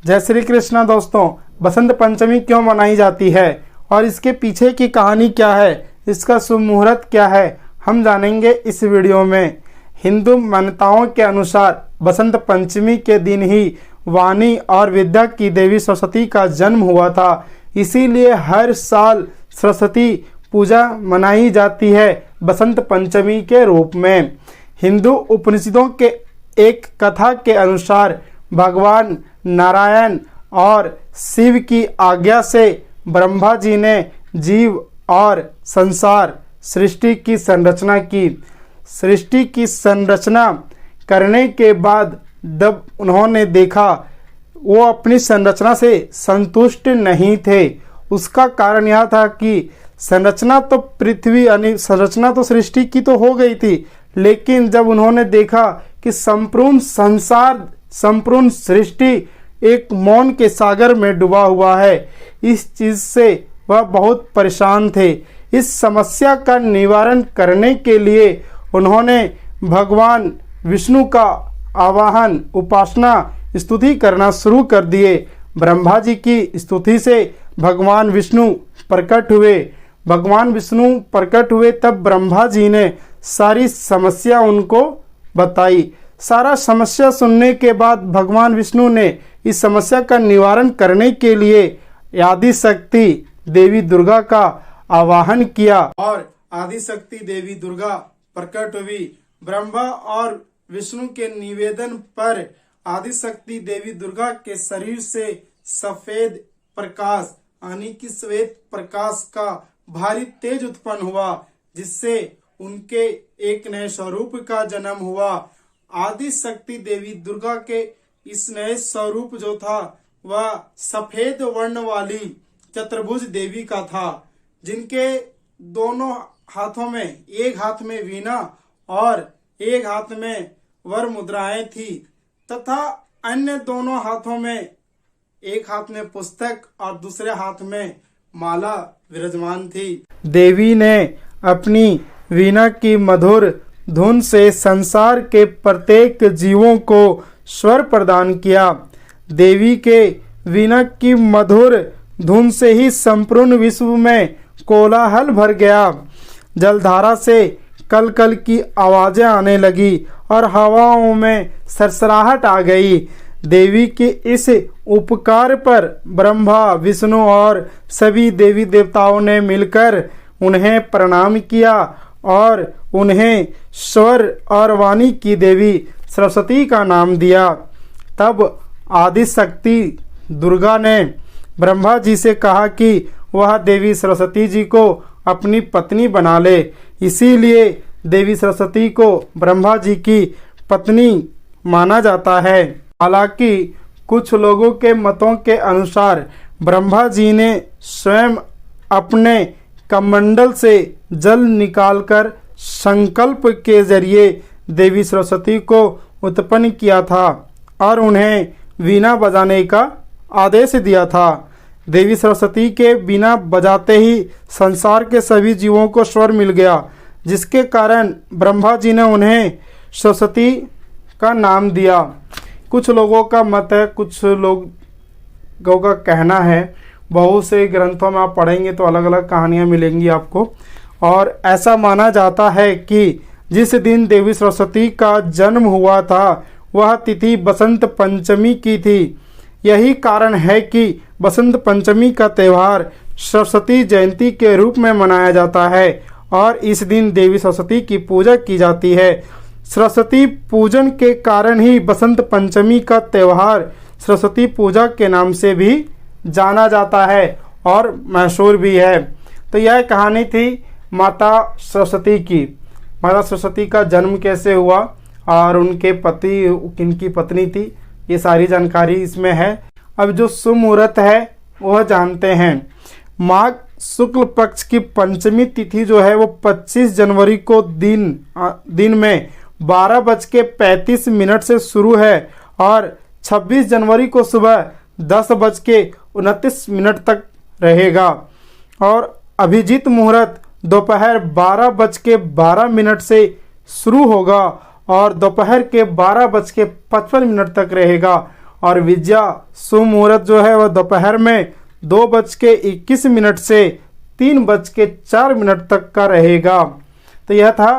जय श्री कृष्णा। दोस्तों, बसंत पंचमी क्यों मनाई जाती है और इसके पीछे की कहानी क्या है, इसका शुभ मुहूर्त क्या है, हम जानेंगे इस वीडियो में। हिंदू मान्यताओं के अनुसार बसंत पंचमी के दिन ही वाणी और विद्या की देवी सरस्वती का जन्म हुआ था। इसीलिए हर साल सरस्वती पूजा मनाई जाती है बसंत पंचमी के रूप में। हिंदू उपनिषदों के एक कथा के अनुसार भगवान नारायण और शिव की आज्ञा से ब्रह्मा जी ने जीव और संसार सृष्टि की संरचना की। सृष्टि की संरचना करने के बाद जब उन्होंने देखा वो अपनी संरचना से संतुष्ट नहीं थे। उसका कारण यह था कि संरचना तो पृथ्वी यानी संरचना तो सृष्टि की तो हो गई थी, लेकिन जब उन्होंने देखा कि संपूर्ण संसार संपूर्ण सृष्टि एक मौन के सागर में डूबा हुआ है, इस चीज से वह बहुत परेशान थे। इस समस्या का निवारण करने के लिए उन्होंने भगवान विष्णु का आवाहन, उपासना, स्तुति करना शुरू कर दिए। ब्रह्मा जी की स्तुति से भगवान विष्णु प्रकट हुए। भगवान विष्णु प्रकट हुए तब ब्रह्मा जी ने सारी समस्या उनको बताई। सारा समस्या सुनने के बाद भगवान विष्णु ने इस समस्या का निवारण करने के लिए आदि शक्ति देवी दुर्गा का आवाहन किया और आदि शक्ति देवी दुर्गा प्रकट हुई। ब्रह्मा और विष्णु के निवेदन पर आदि शक्ति देवी दुर्गा के शरीर से सफेद प्रकाश यानी कि श्वेत प्रकाश का भारी तेज उत्पन्न हुआ, जिससे उनके एक नए स्वरूप का जन्म हुआ। आदि शक्ति देवी दुर्गा के इस नए स्वरूप जो था वह सफेद वर्ण वाली चतुर्भुज देवी का था, जिनके दोनों हाथों में, एक हाथ में वीणा और एक हाथ में वर मुद्राएं थी तथा अन्य दोनों हाथों में, एक हाथ में पुस्तक और दूसरे हाथ में माला विराजमान थी। देवी ने अपनी वीणा की मधुर धुन से संसार के प्रत्येक जीवों को स्वर प्रदान किया। देवी के वीणा की मधुर धुन से ही संपूर्ण विश्व में कोलाहल भर गया। जलधारा से कल कल की आवाजें आने लगी और हवाओं में सरसराहट आ गई। देवी के इस उपकार पर ब्रह्मा, विष्णु और सभी देवी देवताओं ने मिलकर उन्हें प्रणाम किया और उन्हें स्वर और वाणी की देवी सरस्वती का नाम दिया। तब आदि शक्ति दुर्गा ने ब्रह्मा जी से कहा कि वह देवी सरस्वती जी को अपनी पत्नी बना ले। इसीलिए देवी सरस्वती को ब्रह्मा जी की पत्नी माना जाता है। हालांकि कुछ लोगों के मतों के अनुसार ब्रह्मा जी ने स्वयं अपने कमंडल से जल निकालकर संकल्प के जरिए देवी सरस्वती को उत्पन्न किया था और उन्हें वीणा बजाने का आदेश दिया था। देवी सरस्वती के वीणा बजाते ही संसार के सभी जीवों को स्वर मिल गया, जिसके कारण ब्रह्मा जी ने उन्हें सरस्वती का नाम दिया। कुछ लोगों का मत है, कुछ लोगों का कहना है, बहुत से ग्रंथों में आप पढ़ेंगे तो अलग अलग कहानियाँ मिलेंगी आपको। और ऐसा माना जाता है कि जिस दिन देवी सरस्वती का जन्म हुआ था वह तिथि बसंत पंचमी की थी। यही कारण है कि बसंत पंचमी का त्यौहार सरस्वती जयंती के रूप में मनाया जाता है और इस दिन देवी सरस्वती की पूजा की जाती है। सरस्वती पूजन के कारण ही बसंत पंचमी का त्यौहार सरस्वती पूजा के नाम से भी जाना जाता है और मशहूर भी है। तो यह कहानी थी माता सरस्वती की। माता सरस्वती का जन्म कैसे हुआ और उनके पति किनकी पत्नी थी, ये सारी जानकारी इसमें है। अब जो शुभ मुहूर्त है वह जानते हैं। माघ शुक्ल पक्ष की पंचमी तिथि जो है वो 25 जनवरी को दिन में 12:35 से शुरू है और 26 जनवरी को सुबह 10:29 तक रहेगा और अभिजीत मुहूर्त दोपहर 12:12 से शुरू होगा और दोपहर के 12:55 तक रहेगा और विजया शुभ मुहूर्त जो है वह दोपहर में 2:21 से 3:04 तक का रहेगा। तो यह था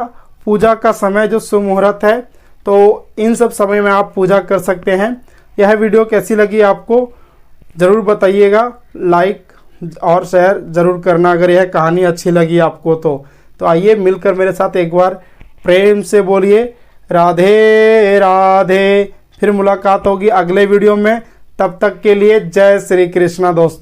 पूजा का समय जो शुभ मुहूर्त है। तो इन सब समय में आप पूजा कर सकते हैं। यह वीडियो कैसी लगी आपको ज़रूर बताइएगा, लाइक और शेयर ज़रूर करना अगर यह कहानी अच्छी लगी आपको तो आइए मिलकर मेरे साथ एक बार प्रेम से बोलिए राधे राधे। फिर मुलाकात होगी अगले वीडियो में, तब तक के लिए जय श्री कृष्णा दोस्तों।